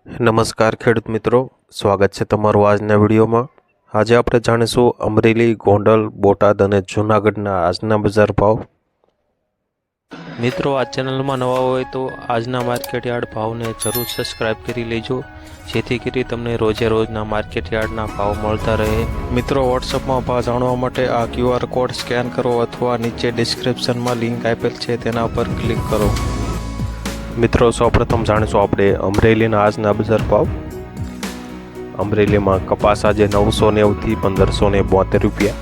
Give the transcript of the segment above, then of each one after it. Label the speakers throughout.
Speaker 1: નમસ્કાર ખેડૂત મિત્રો, સ્વાગત છે તમારું આજના વિડીયોમાં। આજે આપણે જાણીશું અમરેલી, ગોંડલ, બોટાદ અને જૂનાગઢના આજના બજાર ભાવ। મિત્રો, આ ચેનલમાં નવા હોય તો આજના માર્કેટ યાર્ડ ભાવને જરૂર સબસ્ક્રાઇબ કરી લેજો, જેથી કરી તમને રોજે રોજના માર્કેટ યાર્ડના ભાવ મળતા રહે। મિત્રો, વોટ્સઅપમાં ભાવ જાણવા માટે આ QR કોડ સ્કેન કરો અથવા નીચે ડિસ્ક્રિપ્શનમાં લિંક આપેલ છે તેના પર ક્લિક કરો। મિત્રો, સૌપ્રથમ જાણીશું આપણે અમરેલીના આજના બજાર ભાવ। અમરેલીમાં કપાસ આજે 990 થી 1572 રૂપિયા,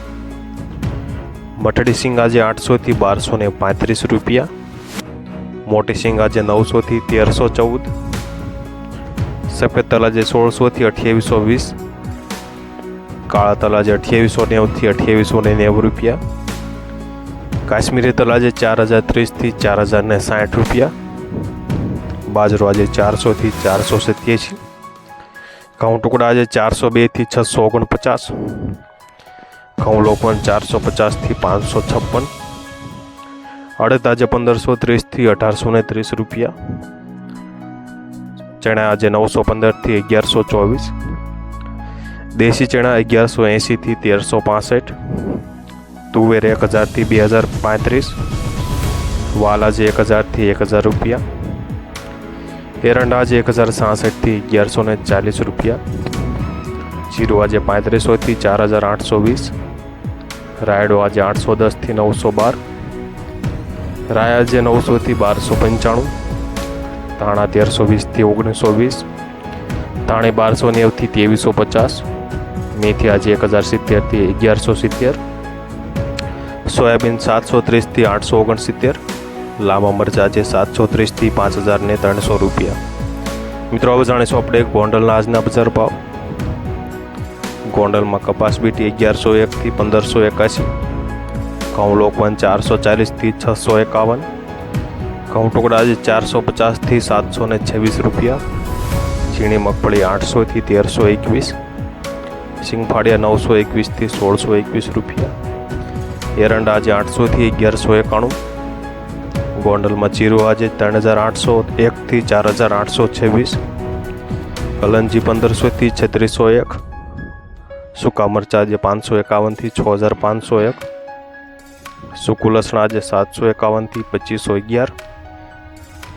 Speaker 1: મઠડી સિંગ આજે 800 થી 1235 રૂપિયા, મોટી સિંગ આજે 900 થી 1314, સફેદ તલ આજે 1600 થી 2820, કાળા તલ આજે 2890 થી 2890 રૂપિયા, કાશ્મીરી તલ આજે 4030 થી 4060 રૂપિયા, બાજરો આજે 400 થી 487, ઘઉં ટુકડા આજે 402 થી 649, ઘઉં લોકવન 450 થી 556, અડદ આજે 1530 થી 1830 રૂપિયા, ચણા આજે 915 થી 1124, દેશી ચણા 1180 થી 1365, તુવેર 1000 થી 2035, વાલ આજે 1000 થી 1000 રૂપિયા, એરંડા આજે 1066 થી 1140 રૂપિયા, જીરું આજે 3500 થી 4820, રાયડો આજે 810 થી 912, રાય આજે 900 થી 1295, ધાણા 1320 થી 1920, ધાણી 1290 થી 2350, મેથી આજે 1070 થી 1170, સોયાબીન 730 થી 869, લાંબા મરચા આજે 730 થી 5300 રૂપિયા। મિત્રો, હવે જાણીશું આપણે ગોંડલના આજના બજાર ભાવ। ગોંડલમાં કપાસ બીટી 1101 થી 1581, ઘઉં લોકવન 440 થી 651, ઘઉં ટુકડા આજે 450 થી 726 રૂપિયા, ઝીણી મગફળી 800 થી 1321, સિંગફાડિયા 921 થી 1621 રૂપિયા, એરંડા આજે 800 થી 1191, ગોંડલમાં જીરું આજે 3801 થી 4826, કલંજી 1500 થી 3601, સૂકા મરચા આજે 551 થી 6501, સૂકું લસણ આજે 751 થી 2511,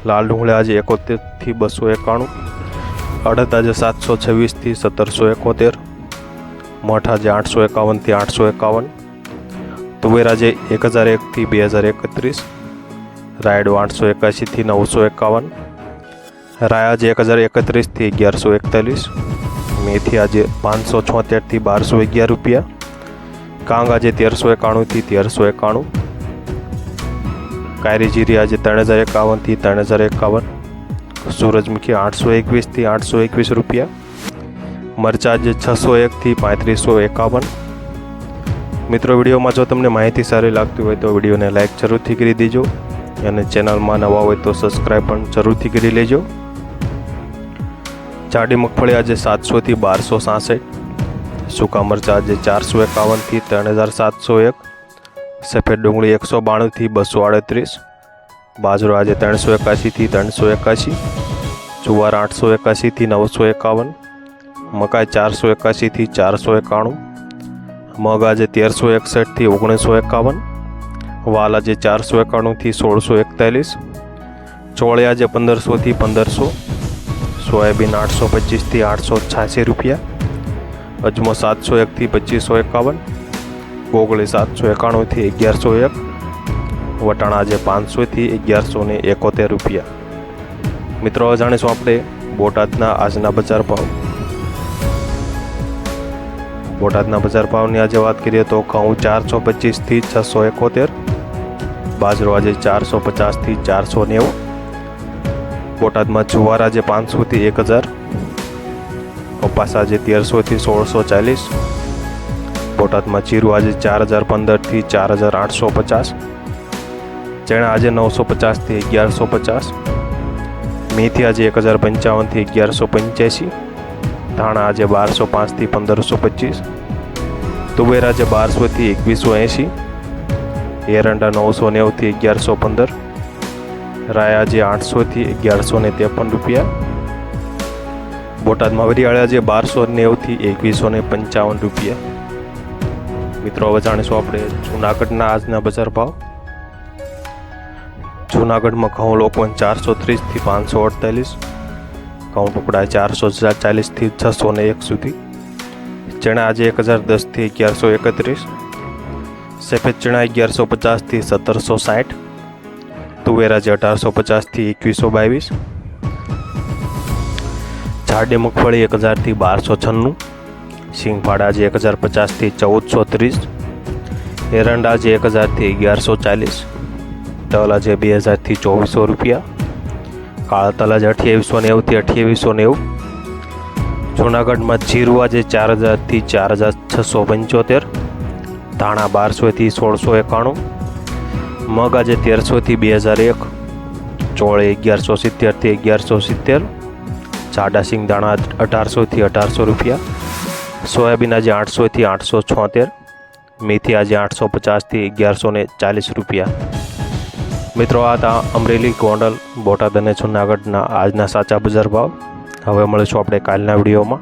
Speaker 1: લાલ ડુંગળી આજે 71 થી 291, અડદ આજે 726 થી 1771, મઠ આજે 851 થી 851, તુવેર આજે 1001 થી 2031, રાયડો 881 થી 951, રાય આજે 1031 થી 1141, મેથી આજે 576 થી 1211 રૂપિયા, કાંગ આજે 1391 થી 1391, કાયરી જીરી આજે 3051 થી 3051, સૂરજમુખી 821 થી 821 રૂપિયા, મરચા આજે 601 થી 3551। મિત્રો, વિડીયોમાં જો તમને માહિતી સારી લાગતી હોય તો વિડીયોને લાઈક જરૂરથી કરી દેજો અને ચેનલમાં નવા હોય તો સબસ્ક્રાઈબ પણ જરૂરથી કરી લેજો। જાડી મગફળી આજે 700 થી 1266, સૂકા મરચા આજે 451 થી 3701, સફેદ ડુંગળી 192 થી 238, બાજરો આજે 381 થી 381, જુવાર 881 થી 951, મકાઈ 481 થી 491, મગ આજે 1361 થી 1951, વાલ આજે 491 થી 1641, ચોળી આજે 1500 થી 1500, સોયાબીન 825 થી 886 રૂપિયા, અજમો 701 થી 2551, ગોગળી 791 થી 1101, વટાણા આજે 500 થી 1171 રૂપિયા। મિત્રો, હવે જાણીશું આપણે બોટાદના આજના બજાર ભાવ। બોટાદના બજાર ભાવની આજે વાત કરીએ તો ઘઉં 425 થી 671, બાજરો આજે 450 થી 490, બોટાદમાં જુવાર આજે 500 થી 1000, કપાસ આજે 1300 થી 1640, બોટાદમાં જીરું આજે 4015 થી 4850, ચણા આજે 950 થી 1150, મેથી આજે 1055 થી 1185, ધાણા આજે 1205 થી 1525, તુવેર આજે 1200 થી 2180, એરંડા 990 થી 1115, રાય આજે 800 થી 1153 રૂપિયા, બોટાદમાં વરિયાળી આજે 1290 થી 2155 રૂપિયા। મિત્રો હવે જાણીશું આપણે જૂનાગઢના આજના બજાર ભાવ। જૂનાગઢમાં ઘઉં લોકવન 430 થી 548, ઘઉં ટુકડા 440 થી 601 સુધી, ચણા આજે 1010 થી 1131, સફેદ ચણા 1150 થી 1760, તુવેર આજે 1850 થી 2122, જાડી મગફળી 1000 થી 1296, સિંગફાડા આજે 1050 થી 1430, એરંડા આજે 1000 થી 1140, તલ આજે 2000 થી 2400 રૂપિયા, કાળા તલ આજે 2890 થી 2890। જૂનાગઢમાં જીરું આજે 4000 થી 4675, ધાણા 1200 થી 1691, મગ આજે 1300 થી 2001, ચોળે 1170 થી 1170, જાડા સિંગદાણા 1800 થી 1800 રૂપિયા, સોયાબીન આજે 800 થી 876, મેથી આજે 850 થી 1140 રૂપિયા। મિત્રો આ હતા અમરેલી, ગોંડલ, બોટાદ અને જૂનાગઢના આજના સાચા બજાર ભાવ। હવે મળીશું આપણે કાલના વિડીયોમાં।